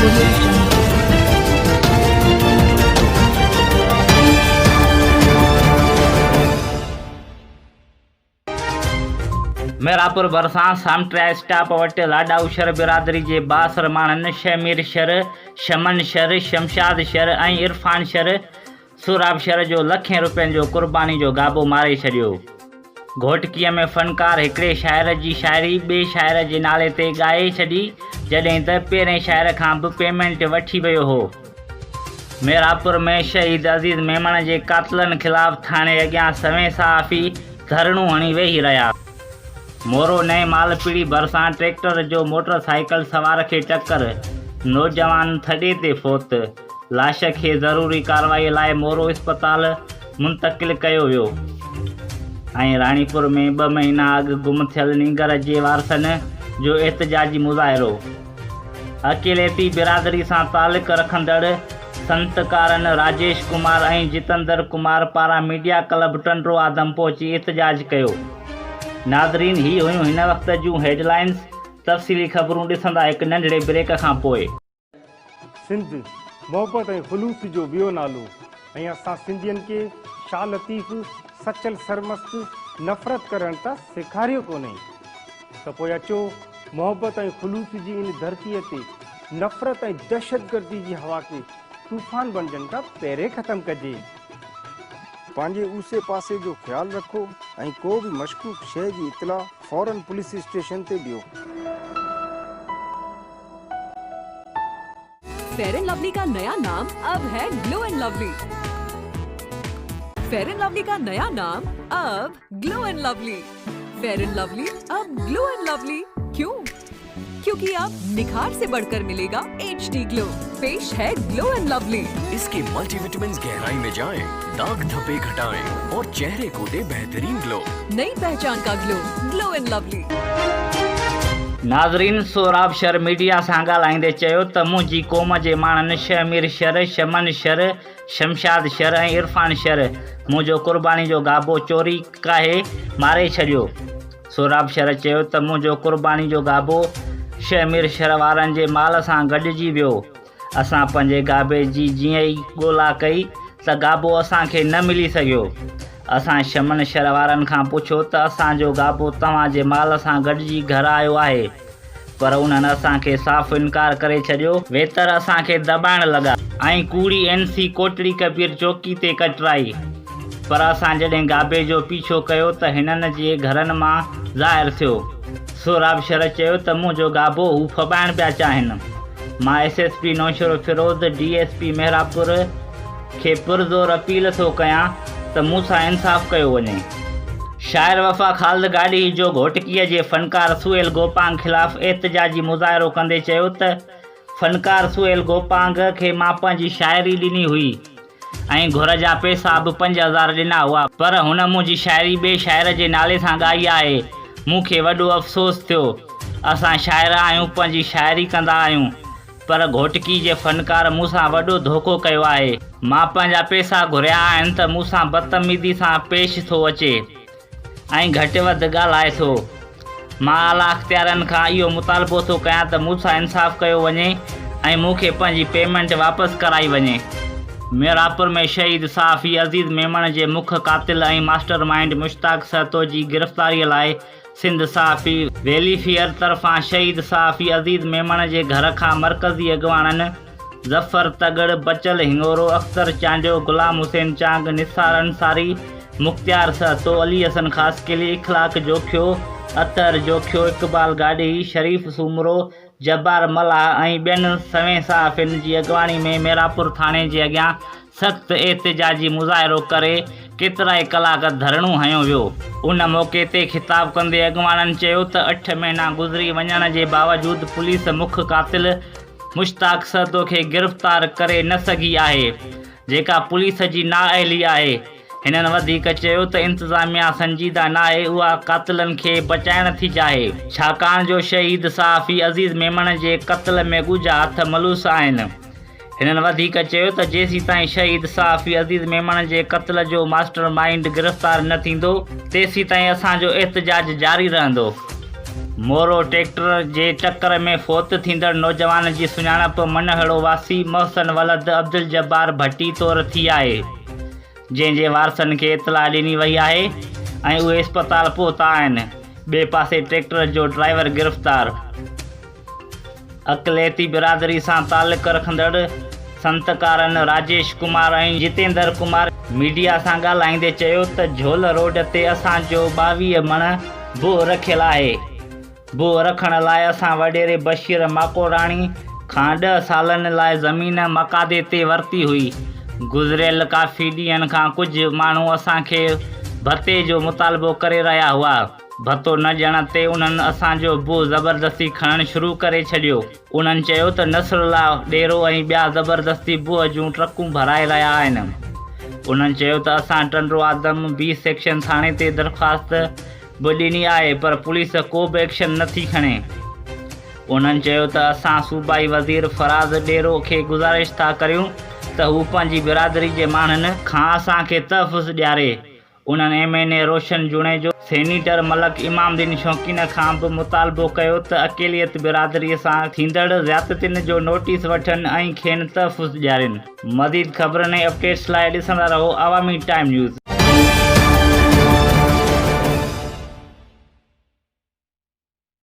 Audio Jungle. Merapur बरसां सामट्रिया staff वटि लाडाऊशर बिरादरी जे 62 माण्हुनि शमीर शर, शमन शर, शमशाद शर ऐं इरफान शर, सुराब शर जो लखें रुपयनि जो क़ुर्बानी जो गाबो मारे छॾियो। घोटकीअ में फ़नकार हिकिड़े शाइर जी शाइरी ॿिए शाइर जे नाले ते ॻाए छॾी, जॾहिं त पहिरें शाइर खां बि पेमेंट वठी वियो हो। मेरापुर में शहीद अज़ीज़ मेमण जे क़ातिलनि ख़िलाफ़ थाणे अॻियां सवें सहाफ़ी धरणो हणी वेही रहिया। मोरो नए मालपीड़ी भरिसां ट्रैक्टर जो मोटरसाइकिल सवार खे टक्कर, नौजवान थॾे ते फ़ौत। लाश खे ज़रूरी कार्रवाई लाइ मोरो इस्पताल मुंतक़िल कयो वियो। ऐं राणीपुर में 2 महीना अॻु गुम थियल नींगर जे वारसनि जो एहतजाजी मुज़ाहिरो। अकेलेती बिरादरी सां तालुक़ रखंदड़ संतकारनि राजेश कुमार ऐं जितेंद्र कुमार पारां मीडिया क्लब टंडो आदम पहुची एहतजाज कयो। नाज़रीन, ही हुयूं हिन वक़्त जूं हेडलाइंस। तफ़सीली ख़बरूं ॾिसंदा हिकु नंढड़े ब्रेक खां पोइ। सिंध मोहब्बत ऐं ख़ुलूस जो ॿियो नालो, ऐं असां सिंधियुनि खे शाह लतीफ़ सचल सरमस्त नफ़रत करणु त सेखारियो कोन्हे। त पोइ अचो मोहब्बत ऐं ख़ुलूस जी इन धरतीअ ते नफ़रत ऐं दहशतगर्दी जी हवा खे तूफ़ान बणजण खां पहिरें ख़तमु कजे। पंहिंजे उसे पासे जो ख्याल रखो ऐं को भी मशकूक शय की इतला फौरन पुलिस स्टेशन ते दियो। फेयर एंड लवली का नया नाम अब है glow and lovely. Fair and lovely का नया नाम अब glow and lovely. Fair and lovely अब ग्लो एंड लवली। क्यों? क्योंकि अब निखार से बढ़कर मिलेगा HD ग्लो। पेश है ग्लो एंड लवली। इसके मल्टीविटामिन गहराई में जाएं, दाग धब्बे घटाएं और चेहरे को दे बेहतरीन ग्लो। नई पहचान का ग्लो, ग्लो एंड लवली। नाज़रीन, सोराब शर मीडिया सां ॻाल्हाईंदे चयो त मुंहिंजी क़ौम जे माण्हुनि शमीर शर, शमन शर, शमशाद शर ऐं इरफान शर मुंहिंजो क़ुर्बानी जो गाबो चोरी काहे मारे छॾियो। सोराब शर चयो त मुंहिंजो क़ुर्बानी जो गाबो शमीर शर वारनि जे माल सां गॾिजी वियो। असां पंहिंजे गाबे जी जीअं ई ॻोल्हा कई त गाबो असांखे न मिली सघियो। असां शमन शर वारनि खां पुछो त असांजो गाबो तव्हांजे माल सां गॾिजी घर आयो आहे, पर उन्हनि असांखे साफ़ इनकार करे छॾियो। वेतर असांखे दॿाइण लॻा ऐं कूड़ी NC कोटड़ी कबीर चौकी ते कटराई। पर असां जॾहिं गाबे जो पीछो कयो त हिननि जे घरनि मां ज़ाहिर थियो। सोराब शर चयो त मुंहिंजो गाबो हू फॿाइण पिया चाहिनि। मां SSP नौशरो फिरोज़ DSP मेहरापुर खे पुरज़ोर अपील थो कयां त मूंसां इंसाफ़ कयो वञे। शाइर वफ़ा ख़ालिद गाॾी जो घोटकीअ जे फ़नकार सुहेल गोपांग ख़िलाफ़ एहतजाजी मुज़ाहिरो कंदे चयो त फ़नकार सुहेल गोपांग खे मां पंहिंजी शाइरी ॾिनी हुई ऐं घुर जा पैसा बि 5000 ॾिना हुआ, पर हुन मुंहिंजी शाइरी ॿिए शाइर जे नाले सां ॻाई आहे। मूंखे वॾो अफ़सोस थियो। असां शाइर आहियूं, पंहिंजी शाइरी कंदा आहियूं, पर घोटकी जे फ़नकार मूंसां वॾो धोखो कयो आहे। मां पंहिंजा पैसा घुरिया आहिनि त मूंसां बदतमीज़ी सां पेश थो अचे ऐं घटि वधि ॻाल्हाए थो। मां आला अख़्तियारनि खां इहो मुतालबो थो कयां त मूंसां इंसाफ़ कयो वञे ऐं मूंखे पंहिंजी पेमेंट वापसि कराई वञे। मेरापुर में शहीद सहाफ़ी अज़ीज़ मेमण जे मुख्य क़ातिल ऐं मास्टर माइंड मुश्ताक सहतो जी गिरफ़्तारीअ लाइ सिंध सहाफ़ी वेलफेयर तरफ़ां शहीद सहाफ़ी अज़ीज़ मेमण जे घर खां मरकज़ी अॻवाननि ज़फ़र तगड़, बचल हिंगोरो, अख्तर चांडियो, गुलाम हुसैन चांग, निसार अंसारी, मुख्तियार सहतो, अली हसन ख़ासकिली, इख़लाक़ जोखियो, अतर जोखियो, इक़बाल गाॾी, शरीफ़ सूमरो, जब्बार मलाह ऐं ॿियनि सवें सहाफ़ियुनि जी अॻवानी में मेरापुर थाणे जे अॻियां सख़्तु एहतजाजी मुज़ाहिरो करे केतिरा ई कलाक धरणो हयो वियो। उन मौक़े ते ख़िताब कंदे अॻवाननि चयो त 8 महीना गुज़री वञण जे बावजूदु पुलिस मुख्य क़ातिल मुश्ताक सहतो खे गिरफ़्तार करे न सघी आहे, जेका पुलिस जी नाअहली आहे। हिननि वधीक चयो त इंतिज़ामिया संजीदा नाहे, उहा क़ातिलनि खे बचाइण थी चाहे, छाकाणि जो शहीद सहाफ़ी अज़ीज़ मेमण जे क़त्ल में ॻुझा हथ मलूस आहिनि। हिननि वधीक चयो त जेसीं ताईं शहीद सहाफ़ी अज़ीज़ मेमण जे क़त्ल जो मास्टर माइंड गिरफ़्तार न थींदो, तेसीं ताईं असांजो एहतजाज जारी रहंदो। मोरो ट्रैक्टर जे टक्कर में फ़ौत थींदड़ नौजवान जी सुञाणप मनहड़ो वासी मोहसन वलद अब्दुल जब्बार भट्टी तौरु थी आहे, जंहिंजे वारसनि खे इतला ॾिनी वई आहे ऐं उहे इस्पताल पहुता आहिनि। ॿिए पासे ट्रैक्टर जो ड्राइवर गिरफ़्तार। अक़लियती बिरादरी सां तालुक़ रखंदड़ संतकारनि राजेश कुमार ऐं जितेंद्र कुमार मीडिया सां ॻाल्हाईंदे चयो त झोल रोड ते असांजो 22 मण भू रखियलु आहे। भू रखण लाइ असां वॾेरे बशीर माकोराणी खां 10 सालनि लाइ ज़मीन मक़ादे ते वरिती हुई। गुज़िरियल काफ़ी ॾींहंनि खां कुझु माण्हू असांखे भते जो मुतालबो करे रहिया हुआ। भतो न ॾियण ते उन्हनि असांजो भू ज़बरदस्ती खणणु शुरू करे छॾियो। उन्हनि चयो त नसरुल्ला डेरो ऐं ॿिया ज़बरदस्ती भूअ जूं ट्रकूं भराए रहिया आहिनि। उन्हनि चयो त असां टंडो आदम बी सेक्शन थाणे ते दरख़्वास्त बि ॾिनी आहे, पर पुलिस को बि एक्शन नथी खणे। उन्हनि चयो त असां सूबाई वज़ीर फराज़ डेरो खे गुज़ारिश था करियूं त हू पंहिंजी बिरादरी जे माण्हुनि खां असांखे तहफ़ुज़ ॾियारे। उन्हनि MNA रोशन जुणे जो सेनेटर मलक इमामुद्दीन शौकीन खां बि मुतालबो कयो त अक़लियत बिरादरीअ सां थींदड़ ज़्यादतियुनि जो नोटिस वठनि ऐं खेनि तहफ़ुज़ ॾियारनि। मज़ीद ख़बरनि ऐं अपडेट्स लाइ ॾिसंदा रहो अवामी टाइम न्यूज़।